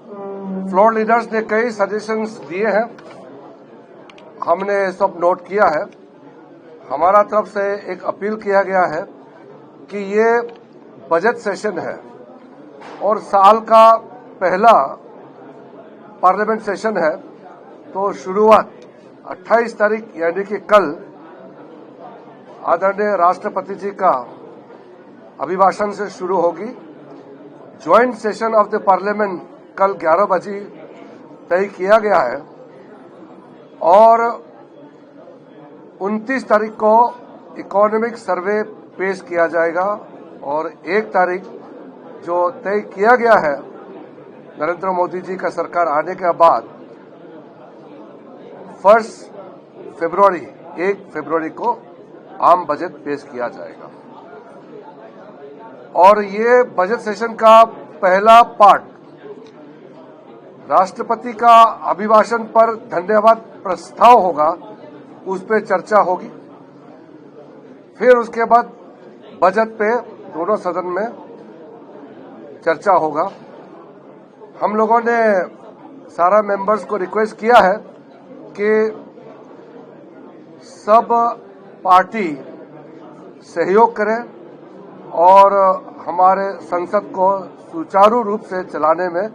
Floor leaders ने कई suggestions दिए हैं, हमने सब नोट किया है। हमारा तरफ से एक अपील किया गया है कि ये बजट सेशन है और साल का पहला पार्लियामेंट सेशन है, तो शुरुआत 28 तारीख यानी कि कल आदरणीय राष्ट्रपति जी का अभिभाषण से शुरू होगी। Joint session of the parliament कल 11 बजे तय किया गया है और 29 तारीख को इकोनॉमिक सर्वे पेश किया जाएगा और 1 तारीख जो तय किया गया है नरेंद्र मोदी जी का सरकार आने के बाद 1 फरवरी को आम बजट पेश किया जाएगा। और ये बजट सेशन का पहला पार्ट राष्ट्रपति का अभिभाषण पर धन्यवाद प्रस्ताव होगा, उस पर चर्चा होगी। फिर उसके बाद बजट पे दोनों सदन में चर्चा होगा। हम लोगों ने सारा मेंबर्स को रिक्वेस्ट किया है कि सब पार्टी सहयोग करें और हमारे संसद को सुचारू रूप से चलाने में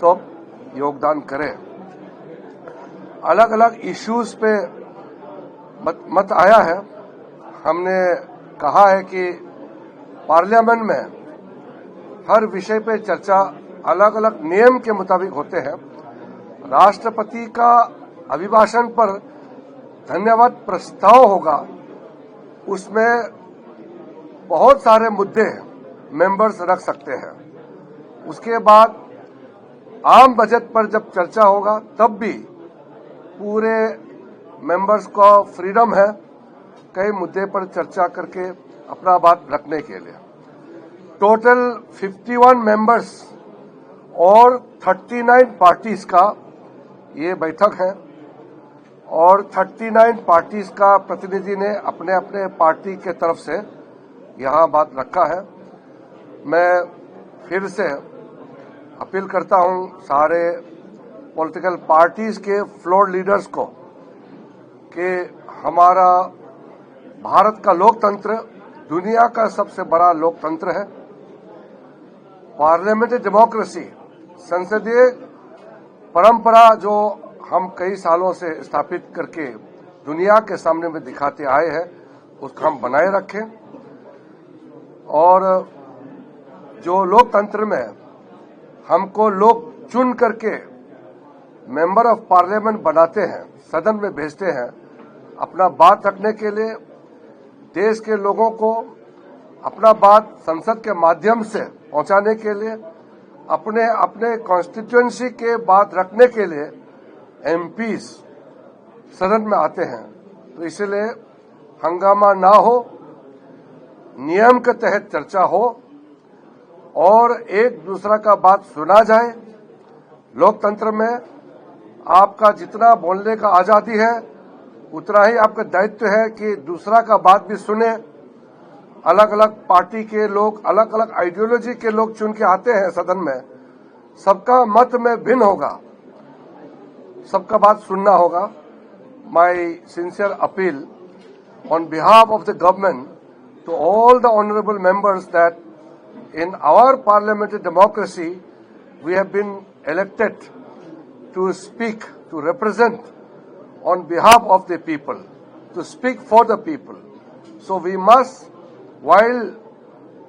सब योगदान करें। अलग अलग इश्यूज पे मत आया है। हमने कहा है कि पार्लियामेंट में हर विषय पे चर्चा अलग अलग नियम के मुताबिक होते हैं। राष्ट्रपति का अभिभाषण पर धन्यवाद प्रस्ताव होगा, उसमें बहुत सारे मुद्दे मेंबर्स रख सकते हैं। उसके बाद आम बजट पर जब चर्चा होगा तब भी पूरे मेंबर्स को फ्रीडम है कई मुद्दे पर चर्चा करके अपना बात रखने के लिए। टोटल 51 मेंबर्स और 39 पार्टीज का ये बैठक है और 39 पार्टीज का प्रतिनिधि ने अपने अपने पार्टी के तरफ से यहाँ बात रखा है। मैं फिर से अपील करता हूँ सारे पॉलिटिकल पार्टीज के फ्लोर लीडर्स को कि हमारा भारत का लोकतंत्र दुनिया का सबसे बड़ा लोकतंत्र है। पार्लियामेंट्री डेमोक्रेसी संसदीय परंपरा जो हम कई सालों से स्थापित करके दुनिया के सामने में दिखाते आए हैं, उसको हम बनाए रखें। और जो लोकतंत्र में हमको लोग चुन करके मेंबर ऑफ पार्लियामेंट बनाते हैं, सदन में भेजते हैं अपना बात रखने के लिए, देश के लोगों को अपना बात संसद के माध्यम से पहुंचाने के लिए, अपने अपने कॉन्स्टिट्यूएंसी के बात रखने के लिए एमपीज सदन में आते हैं। तो इसलिए हंगामा ना हो, नियम के तहत चर्चा हो और एक दूसरा का बात सुना जाए। लोकतंत्र में आपका जितना बोलने का आजादी है उतना ही आपका दायित्व है कि दूसरा का बात भी सुने। अलग अलग पार्टी के लोग, अलग अलग आइडियोलॉजी के लोग चुन के आते हैं सदन में, सबका मत में भिन्न होगा, सबका बात सुनना होगा। My sincere appeal on behalf of the government to all the honorable members that in our parliamentary democracy we have been elected to speak, to represent on behalf of the people, to speak for the people. So we must, while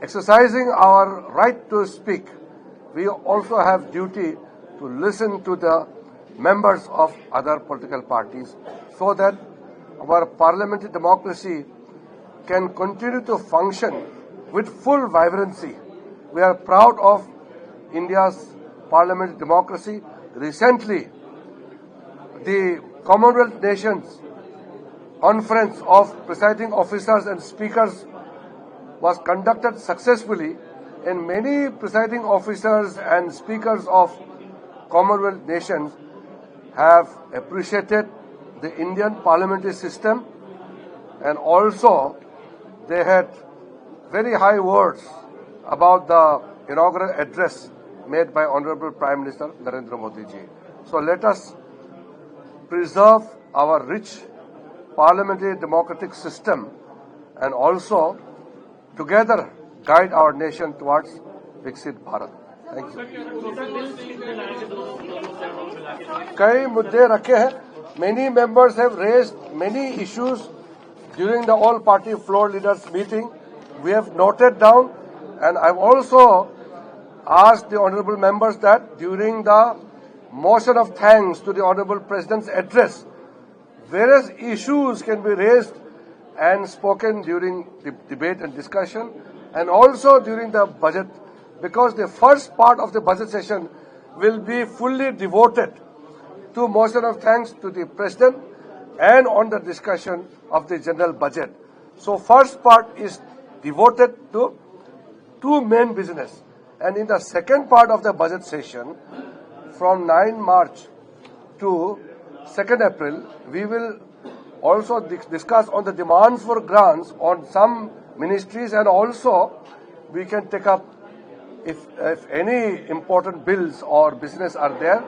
exercising our right to speak, we also have duty to listen to the members of other political parties so that our parliamentary democracy can continue to function with full vibrancy. We are proud of India's parliamentary democracy. Recently, the Commonwealth Nations Conference of Presiding Officers and Speakers was conducted successfully, and many presiding officers and speakers of Commonwealth nations have appreciated the Indian parliamentary system, and also they had very high words about the inaugural address made by Honorable Prime Minister Narendra Modi ji. So let us preserve our rich parliamentary democratic system and also together guide our nation towards Viksit Bharat. Thank you. कई मुद्दे रखे हैं. Many members have raised many issues during the all-party floor leaders meeting. We have noted down, and I've also asked the honourable members that during the motion of thanks to the honourable President's address, various issues can be raised and spoken during the debate and discussion, and also during the budget, because the first part of the budget session will be fully devoted to motion of thanks to the President and on the discussion of the general budget. So first part is devoted to two main business, and in the second part of the budget session, from 9 March to 2nd April, we will also discuss on the demands for grants on some ministries, and also we can take up if any important bills or business are there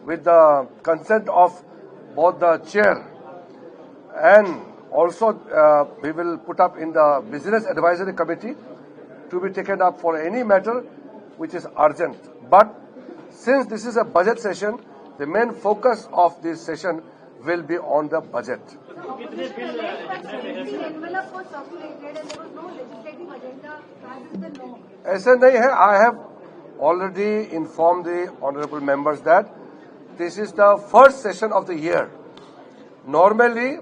with the consent of both the chair, and also we will put up in the business advisory committee to be taken up for any matter which is urgent. But since this is a budget session, the main focus of this session will be on the budget. ऐसे नहीं है. I have already informed the honourable members that this is the first session of the year. Normally,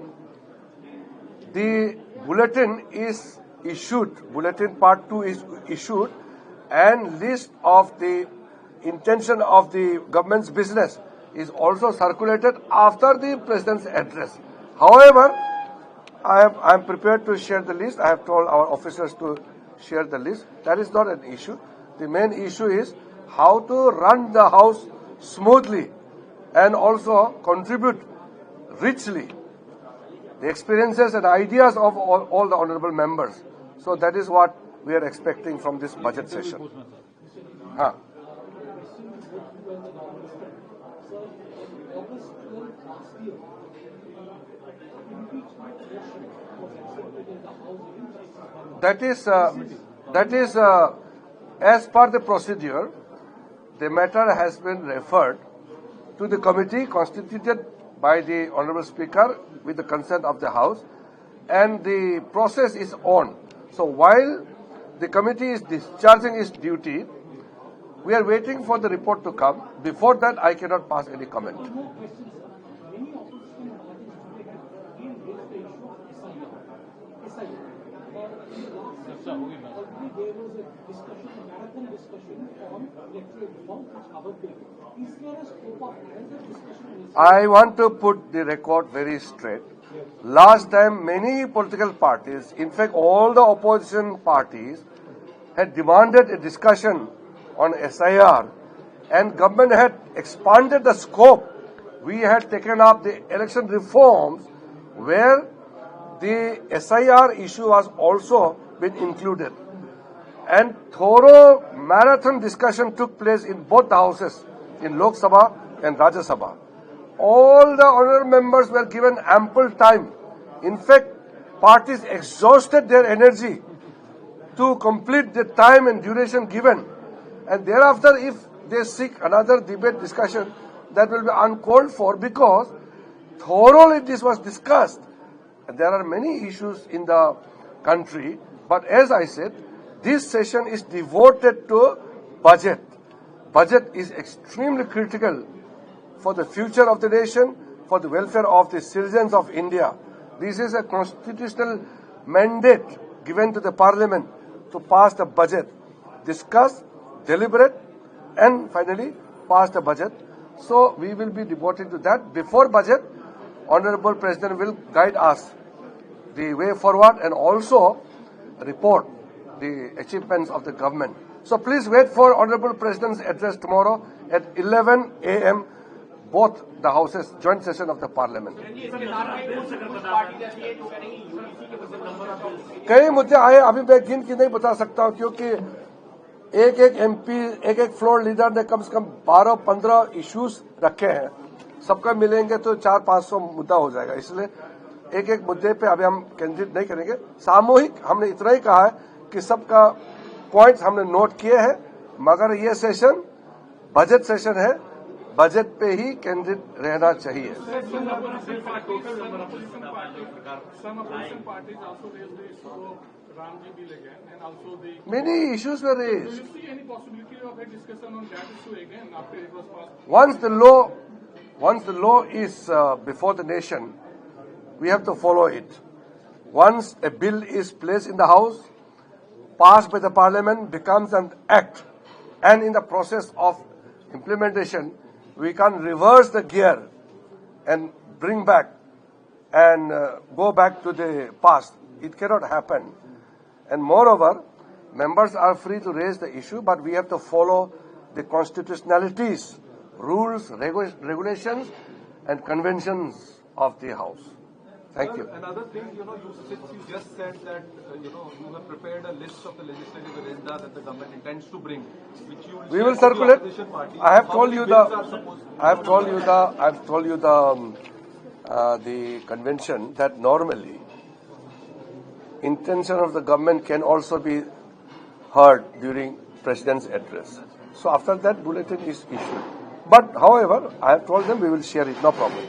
the bulletin is issued, bulletin part 2 is issued, and list of the intention of the government's business is also circulated after the President's address. However, I am prepared to share the list. I have told our officers to share the list. That is not an issue. The main issue is how to run the House smoothly and also contribute richly the experiences and ideas of all the honourable members. So that is what we are expecting from this budget session. That is as per the procedure, the matter has been referred to the committee constituted by the Honourable Speaker with the consent of the House, and the process is on. So while the committee is discharging its duty, we are waiting for the report to come. Before that, I cannot pass any comment. I want to put the record very straight. Last time, many political parties, in fact all the opposition parties, had demanded a discussion on SIR, and government had expanded the scope. We had taken up the election reforms where the SIR issue was also been included. And thorough marathon discussion took place in both the houses, in Lok Sabha and Rajya Sabha. All the honourable members were given ample time. In fact, parties exhausted their energy to complete the time and duration given. And thereafter, if they seek another debate discussion, that will be uncalled for, because thoroughly this was discussed. And there are many issues in the country, but as I said, this session is devoted to budget. Budget is extremely critical for the future of the nation, for the welfare of the citizens of India. This is a constitutional mandate given to the Parliament to pass the budget, discuss, deliberate, and finally pass the budget. So we will be devoted to that. Before budget, Honourable President will guide us the way forward and also report the achievements of the government. So please wait for Honourable President's address tomorrow at 11 a.m. both the houses, joint session of the Parliament. कई मुद्दे आए, अभी मैं गिन के नहीं बता सकता हूँ, क्योंकि एक एक एमपी, एक एक फ्लोर लीडर ने कम से कम 12-15 इश्यूज रखे हैं। सबका मिलेंगे तो 400-500 मुद्दा हो जाएगा। इसलिए एक एक मुद्दे पे अभी हम केंद्रित नहीं करेंगे। सामूहिक हमने इतना ही कहा है कि सबका पॉइंट्स हमने नोट किए हैं, मगर ये सेशन बजट सेशन है, बजट पे ही केंद्रित रहना चाहिए। Many issues were raised. Do you see any possibility of a discussion on that issue again after it was passed? Once the law is before the nation, we have to follow it. Once a bill is placed in the House, passed by the Parliament, becomes an act, and in the process of implementation, we can reverse the gear and bring back and go back to the past. It cannot happen. And moreover, members are free to raise the issue, but we have to follow the constitutionalities, rules, regulations, and conventions of the House. Thank you. Another thing, since you just said that, you have prepared a list of the legislative agenda that the government intends to bring, which you We will circulate. I have told you the convention that normally intention of the government can also be heard during President's address. So after that, bulletin is issued. But however, I have told them we will share it, no problem.